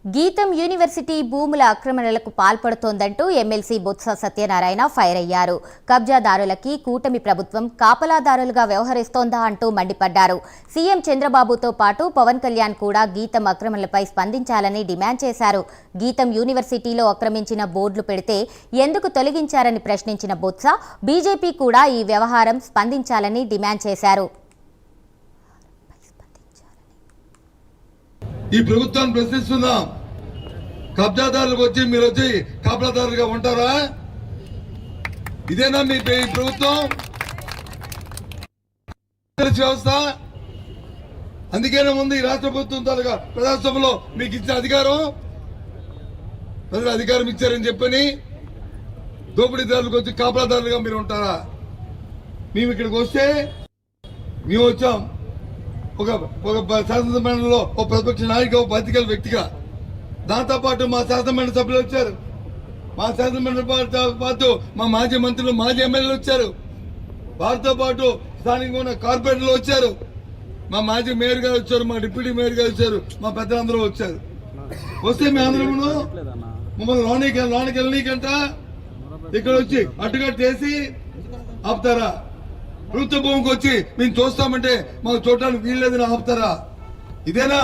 గీతం యూనివర్సిటీ భూముల ఆక్రమణలకు పాల్పడుతోందంటూ MLC Botsa Satyanarayana fire అయ్యారు. కబ్జాదారులకి కూటమి ప్రభుత్వం కాపలాదారులుగా వ్యవహరిస్తోందా అంటూ మండిపడ్డారు. సీఎం చంద్రబాబుతో పాటు పవన్ కళ్యాణ్ కూడా గీతం ఆక్రమణలపై స్పందించాలని డిమాండ్ చేశారు. గీతం యూనివర్సిటీలో ఆక్రమించిన బోర్డులు పెడితే ఎందుకు తొలగించారని ప్రశ్నించిన బొత్స బీజేపీ కూడా ఈ వ్యవహారం స్పందించాలని డిమాండ్ చేశారు. ఈ ప్రభుత్వాన్ని ప్రశ్నిస్తున్నాం. కబ్జాదారులకు వచ్చి మీరు వచ్చి కాపలాదారులుగా ఉంటారా? ఇదేనా మీ ప్రభుత్వం వ్యవస్థ? అందుకేనే ముందు ఈ రాష్ట్ర ప్రభుత్వం తాలూకా ప్రజాస్వామ్యంలో మీకు ఇచ్చిన అధికారం, ప్రజలు అధికారం ఇచ్చారని చెప్పని దోపిడీదారులకు వచ్చి కాపలాదారులుగా మీరు ఉంటారా? మేము ఇక్కడికి వస్తే మేము వచ్చాం ఒక శాసనసభలో ఒక ప్రతిపక్ష నాయకు, ఒక బాధ్యత వ్యక్తిగా. దాంతోపాటు మా శాసనమండలి సభ్యులు వచ్చారు, మా శాసనమండలి పాటు మా మాజీ మంత్రులు, మాజీ ఎమ్మెల్యేలు వచ్చారు, వారితో పాటు స్థానికంగా ఉన్న కార్పొరేటర్లు వచ్చారు, మా మాజీ మేయర్ గారు వచ్చారు, మా డిప్యూటీ మేయర్ గారు వచ్చారు, మా పెద్దలందరూ వచ్చారు. వస్తే మీ అందరూ మమ్మల్ని లోనికి వెళ్ళనీకంట ఇక్కడ వచ్చి అడ్డుకట్టేసి ఆపుతారా? ప్రభుత్వ భూమికి వచ్చి మేము చూస్తామంటే మాకు చూడటానికి వీల్లేదని ఆపుతారా? ఇదేనా